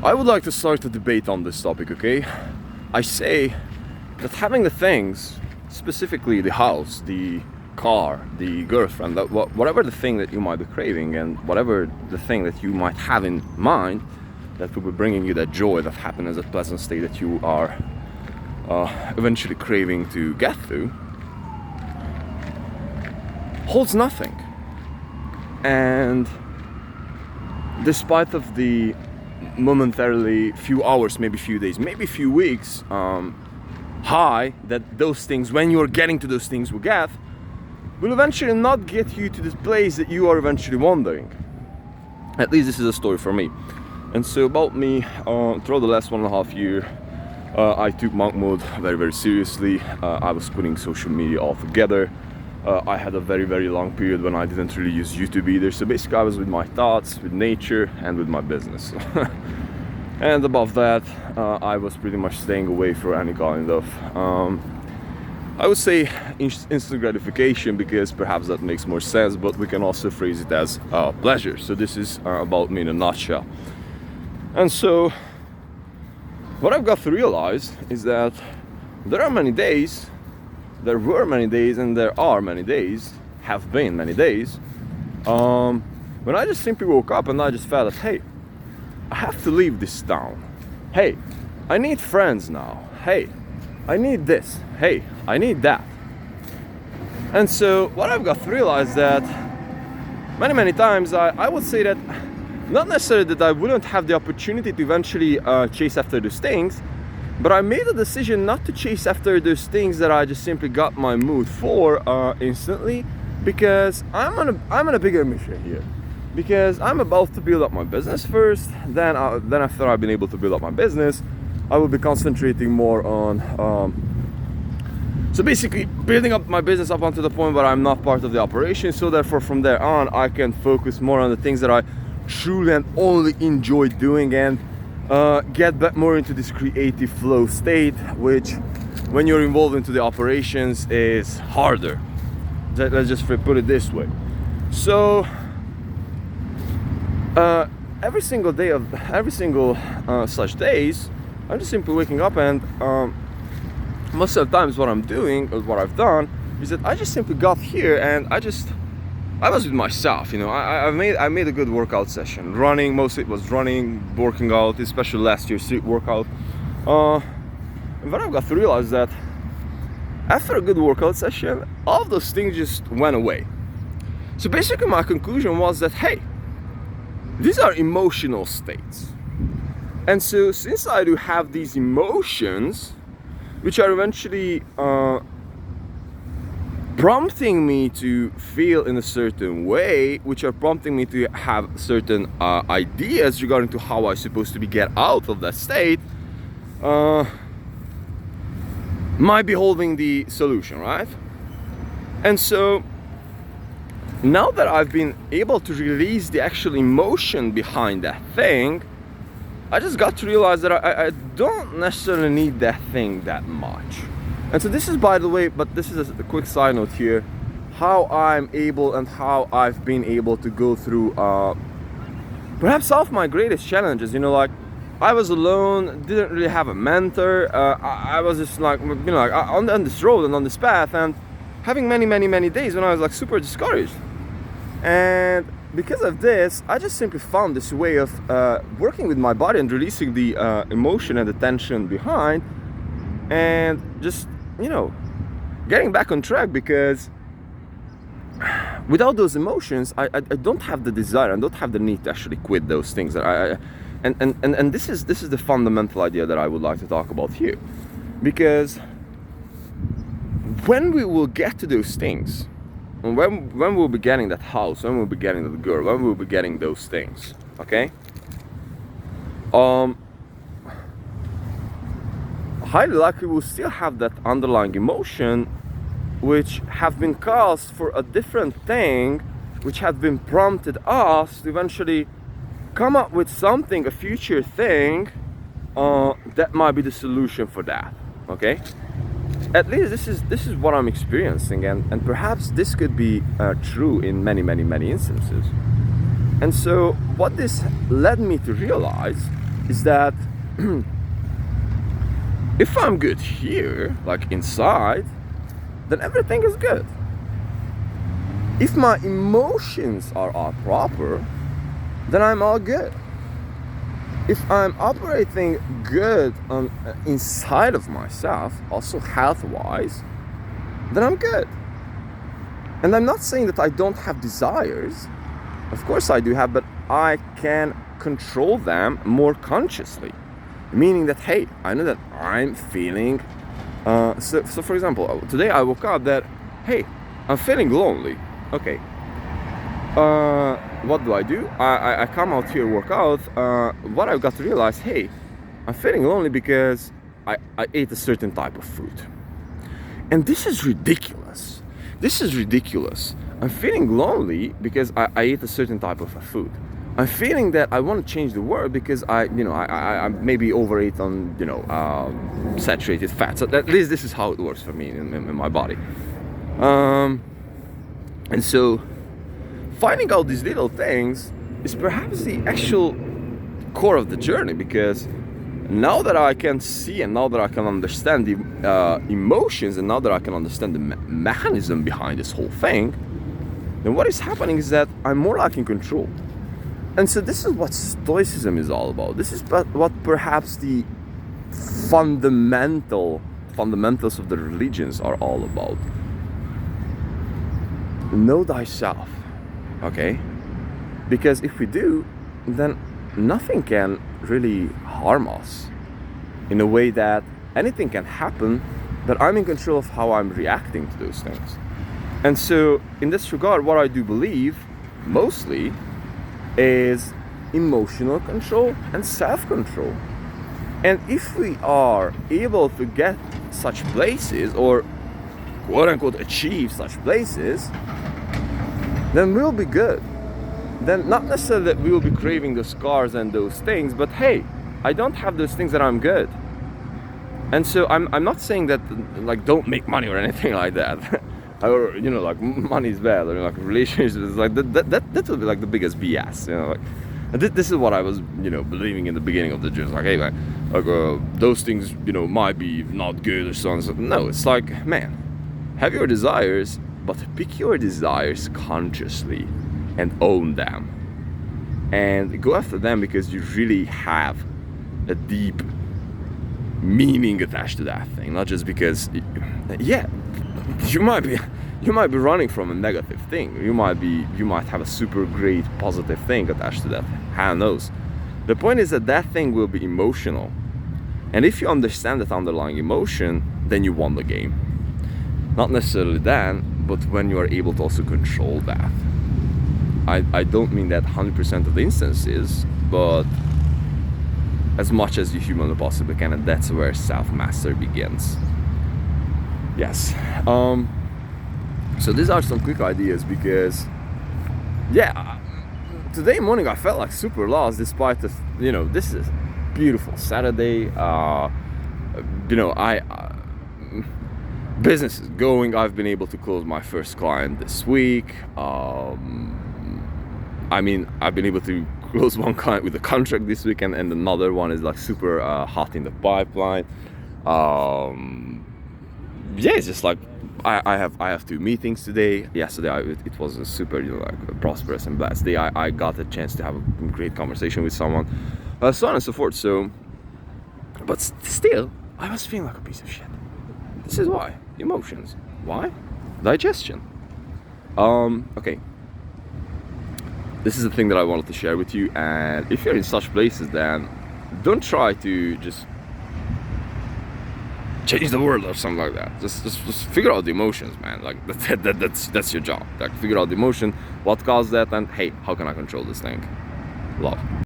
I would like to start a debate on this topic, okay? I say that having the things, specifically the house, the car, the girlfriend, whatever the thing that you might be craving and whatever the thing that you might have in mind that will be bringing you that joy, that happiness, that pleasant state that you are eventually craving to get to, holds nothing. And despite of the momentarily few hours, maybe few days, maybe few weeks high that those things, when you're getting to those things, will eventually not get you to this place that you are eventually wandering. At least this is a story for me. And so about me, throughout the last 1.5 years, I took monk mode very, very seriously. I was quitting social media altogether. I had a very, very long period when I didn't really use YouTube either. So basically I was with my thoughts, with nature, and with my business. And above that, I was pretty much staying away from any kind of, I would say instant gratification, because perhaps that makes more sense, but we can also phrase it as pleasure. So this is about me in a nutshell. And so what I've got to realize is that there were many days, and there are many days, have been many days, when I just simply woke up and I just felt that, hey, I have to leave this town. Hey, I need friends now. Hey, I need this. Hey, I need that. And so what I've got to realize that many times I would say that not necessarily that I wouldn't have the opportunity to eventually chase after those things, but I made a decision not to chase after those things that I just simply got my mood for instantly, because I'm on a bigger mission here. Because I'm about to build up my business first, then after I've been able to build up my business, I will be concentrating more on so basically building up my business up onto the point where I'm not part of the operation, so therefore from there on I can focus more on the things that I truly and only enjoy doing, and get back more into this creative flow state, which when you're involved into the operations is harder. Let's just put it this way. So every single such days, I'm just simply waking up, and most of the times what I'm doing, or what I've done, is that I just simply got here and I was with myself, you know. I made a good workout session, running. Most of it was running, working out, especially last year's street workout. And then I've got to realize that after a good workout session, all of those things just went away. So basically my conclusion was that, hey, these are emotional states. And so since I do have these emotions, which are eventually prompting me to feel in a certain way, which are prompting me to have certain ideas regarding to how I'm supposed to get out of that state, might be holding the solution, right? And so now that I've been able to release the actual emotion behind that thing, I just got to realize that I don't necessarily need that thing that much. And so this is, by the way, but this is a quick side note here, how I'm able and how I've been able to go through perhaps some of my greatest challenges. You know, like I was alone, didn't really have a mentor. I was just like, you know, like on this road and on this path, and having many days when I was like super discouraged. And because of this, I just simply found this way of working with my body and releasing the emotion and the tension behind, and just, you know, getting back on track. Because without those emotions, I don't have the desire and don't have the need to actually quit those things. That and this is the fundamental idea that I would like to talk about here. Because when we will get to those things, and when we'll be getting that house, when we'll be getting that girl, when we'll be getting those things, okay? Highly likely we'll still have that underlying emotion, which have been caused for a different thing, which have been prompted us to eventually come up with something, a future thing, that might be the solution for that, okay? At least this is what I'm experiencing, and perhaps this could be true in many instances. And so what this led me to realize is that if I'm good here, like inside, then everything is good. If my emotions are all proper, then I'm all good. If I'm operating good on inside of myself, also health-wise, then I'm good. And I'm not saying that I don't have desires. Of course I do have, but I can control them more consciously. Meaning that, hey, I know that I'm feeling, so for example, today I woke up that, hey, I'm feeling lonely. Okay. What do? I come out here, work out. What I've got to realize, hey, I'm feeling lonely because I ate a certain type of food. And this is ridiculous. This is ridiculous. I'm feeling lonely because I ate a certain type of food. I'm feeling that I want to change the world because I maybe overate on, saturated fats. So at least this is how it works for me in my body. And so finding out these little things is perhaps the actual core of the journey, because now that I can see and now that I can understand the emotions and now that I can understand the mechanism behind this whole thing, then what is happening is that I'm more like in control. And so this is what Stoicism is all about. This is what perhaps the fundamentals of the religions are all about. Know thyself, okay? Because if we do, then nothing can really harm us in a way that anything can happen, but I'm in control of how I'm reacting to those things. And so in this regard, what I do believe mostly is emotional control and self-control. And if we are able to get such places, or quote-unquote achieve such places, then we'll be good. Then not necessarily that we will be craving those cars and those things, but hey, I don't have those things and I'm good. And so I'm not saying that like don't make money or anything like that. Or like money is bad, or like relationships is like that would be like the biggest BS. Like this is what I was believing in the beginning of the journey. Like, hey, those things might be not good or so on. So no, it's like, man, have your desires, but pick your desires consciously and own them, and go after them because you really have a deep meaning attached to that thing, not just because you might be running from a negative thing. You might have a super great positive thing attached to that. Who knows? The point is that thing will be emotional, and if you understand that underlying emotion, then you won the game. Not necessarily then, but when you are able to also control that. I don't mean that 100% of the instances, but as much as you humanly possibly can, and that's where self-mastery begins. Yes. So these are some quick ideas, because today morning I felt like super lost, despite the this is beautiful Saturday. Business is going. I've been able to close my first client this week. I've been able to close one client with a contract this week, and another one is like super hot in the pipeline. It's just like I have 2 meetings today. Yesterday it was a super prosperous and blessed day. I got a chance to have a great conversation with someone, so on and so forth. So, but still, I was feeling like a piece of shit. This is why. Emotions. Why? Digestion. Okay. This is the thing that I wanted to share with you, and if you're in such places, then don't try to just change the world or something like that. Just figure out the emotions, man. Like that's your job. Like, figure out the emotion, what caused that, and hey, how can I control this thing? Love.